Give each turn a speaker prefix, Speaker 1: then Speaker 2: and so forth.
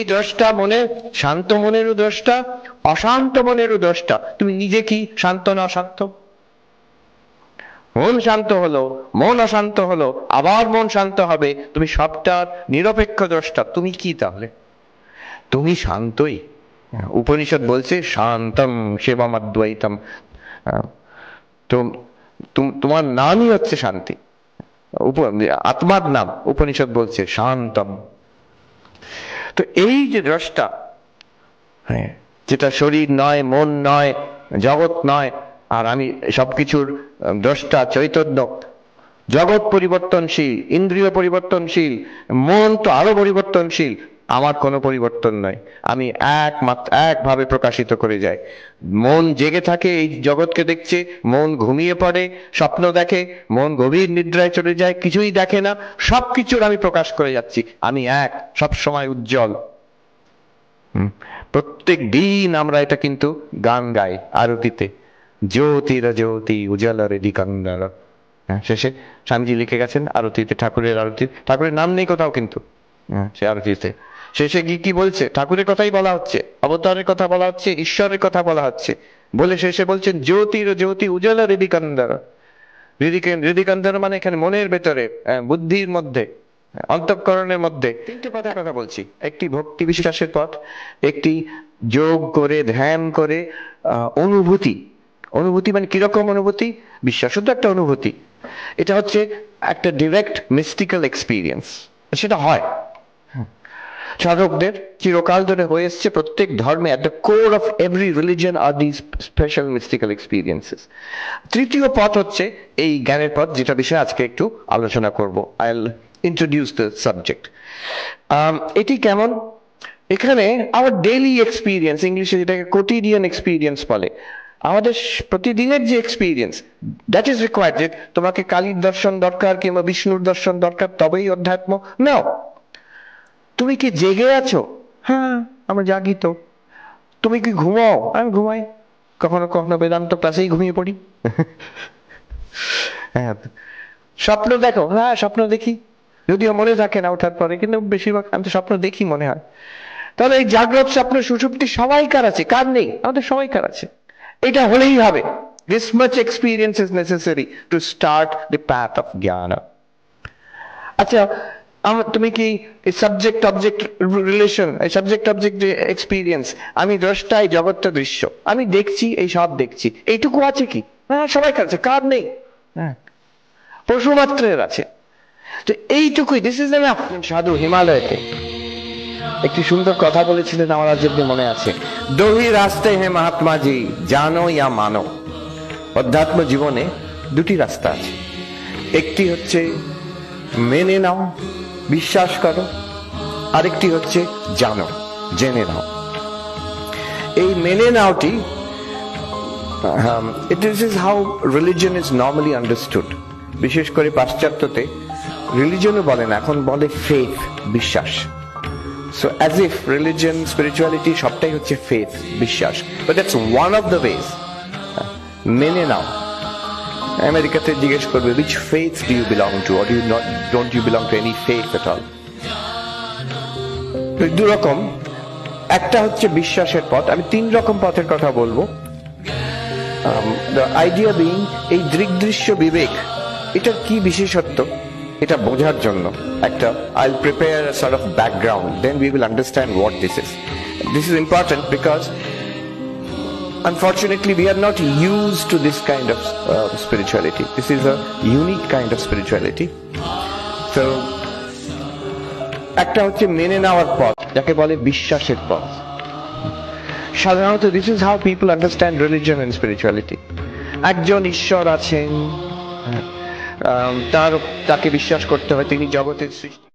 Speaker 1: এই দ্রষ্টা মনে, শান্ত মনেরও দ্রষ্টা, অশান্ত মনেরও দ্রষ্টা। তুমি নিজে কি শান্ত না অশান্ত? মন শান্ত হলো, মন অশান্ত হলো, আবার মন শান্ত হবে, তুমি সবটার নিরপেক্ষ দ্রষ্টা। তুমি কি তাহলে? তুমি শান্তই। উপনিষদ বলছে শান্তম শিবমদ্বৈতম। তো তোমার নামই হচ্ছে শান্তি, আত্মার নাম। উপনিষদ বলছে শান্তম। তো এই যে দ্রষ্টা, হ্যাঁ, যেটা শরীর নয়, মন নয়, জগৎ নয়, আর আমি সবকিছুর দ্রষ্টা, চৈতন্য। জগৎ পরিবর্তনশীল, ইন্দ্রিয় পরিবর্তনশীল, মন তো আরো পরিবর্তনশীল। আমার কোনো পরিবর্তন নয়, আমি একভাবে প্রকাশিত করে যাই। মন জেগে থাকে, এই জগৎকে দেখছে, মন ঘুমিয়ে পড়ে, স্বপ্ন দেখে, মন গভীর নিদ্রায় চলে যায়, কিছুই দেখে না, সবকিছুর আমি প্রকাশ করে যাচ্ছি। আমি এক, সব সময় উজ্জ্বল। প্রত্যেক দিন আমরা এটা কিন্তু গান গাই আরতিতে, জ্যোতির জ্যোতি উজালারে দিকান্দার। শেষে স্বামীজি লিখে গেছেন আরতিতে, ঠাকুরের আরতি, ঠাকুরের নাম নেই কোথাও কিন্তু সে আরতিতে। শেষে কি বলছে? ঠাকুরের কথাই বলা হচ্ছে, অবতারের কথা বলা হচ্ছে, ঈশ্বরের কথা বলা হচ্ছে, বলে শেষে বলছেন জ্যোতির জ্যোতি উজালারে দিকান্দার। হৃদিকান্দার মানে এখানে মনের ভেতরে, বুদ্ধির মধ্যে, অন্তঃকরণের মধ্যে। তিনটে পথের কথা বলছি। একটি ভক্তি বিশ্বাসের পথ, একটি যোগ করে ধ্যান করে অনুভূতি। অনুভূতি মানে কিরকম অনুভূতি? বিশ্বাস শুধু একটা অনুভূতি, এটা হচ্ছে একটা ডিরেক্ট মিস্টিক্যাল এক্সপিরিয়েন্স। সেটা হয় সাধকদের চিরকাল ধরে হয়ে এসছে। প্রত্যেক ধর্মে at the core of every religion are these special mystical experiences. তৃতীয় পথ হচ্ছে এই জ্ঞানের পথ, যেটা বিষয়ে আজকে একটু আলোচনা করব। I'll introduce the subject. এটি কেমন? এখানে our daily experience, ইংলিশে যেটাকে quotidian experience বলে, আমাদের প্রতিদিনের যে এক্সপিরিয়েন্স, দ্যাট ইজ রিকোয়ার্ড। যে তোমাকে কালীর দর্শন দরকার কিংবা বিষ্ণুর দর্শন দরকার তবেই অধ্যাত্ম, নাও। তুমি কি জেগে আছো? হ্যাঁ, আমরা জাগি তো। তুমি কি ঘুমাও? আমি ঘুমাই, কখনো কখনো বেদান্ত ক্লাসেই ঘুমিয়ে পড়ি। হ্যাঁ, স্বপ্ন দেখো? হ্যাঁ, স্বপ্ন দেখি, যদিও মনে থাকে না ওঠার পরে, কিন্তু বেশিরভাগ আমি তো স্বপ্ন দেখি মনে হয়। তাহলে এই জাগ্রত স্বপ্ন সুষুপ্তি সবাইকার আছে, কার নেই? আমাদের সবাইকার আছে। এটা হলেই হবে। This much experience is necessary to start the path of jnana. আচ্ছা, তুমি কি এই সাবজেক্ট অবজেক্ট রিলেশন, এই সাবজেক্ট অবজেক্ট যে এক্সপিরিয়েন্স, আমি দ্রষ্টাই, জগৎটা দৃশ্য, আমি দেখছি, এই সব দেখছি, এইটুকু আছে কি? হ্যাঁ, সবাইকার আছে, কার নেই? হ্যাঁ, পশু মাত্রের আছে। তো এইটুকুই, দিস ইজ এনাফ। সাধু হিমালয়তে একটি সুন্দর কথা বলেছিলেন, আমার আজ অব্দি মনে আছে। দোহি রাস্তে হে মহাত্মা জি, জানো ইয়া মানো। অধ্যাত্ম জীবনে দুটি রাস্তা আছে। একটি হচ্ছে মেনে নাও, বিশ্বাস করো, আরেকটি হচ্ছে জানো, জেনে নাও। এই মেনে নাওটি, this is how religion is normally understood. বিশেষ করে পাশ্চাত্যতে রিলিজনও বলে না, এখন বলে ফেথ, বিশ্বাস। So as if religion, spirituality সবটাই হচ্ছে faith, বিশ্বাস। But that's one of the ways. মেনে নাও। আমেরিকাতে জিজ্ঞেস করবে, which faith do you belong to, or don't you belong to any faith at all? দু রকম। একটা হচ্ছে বিশ্বাসের পথ। আমি তিন রকম পথের কথা বলবো। The idea being, এই দৃগ্দৃশ্য বিবেক, এটার কি বিশেষত্ব, এটা বোঝার জন্য একটা I'll prepare a sort of background, then we will understand what this is. This is important because unfortunately we are not used to this kind of spirituality. This is a unique kind of spirituality. So একটা হচ্ছে মেনে নেওয়ার পথ, যাকে বলে বিশ্বাসের পথ। সাধারণত this is how people understand religion and spirituality. একজন ঈশ্বর আছেন, তাকে বিশ্বাস করতে হয়, তিনি জগতের সৃষ্টি।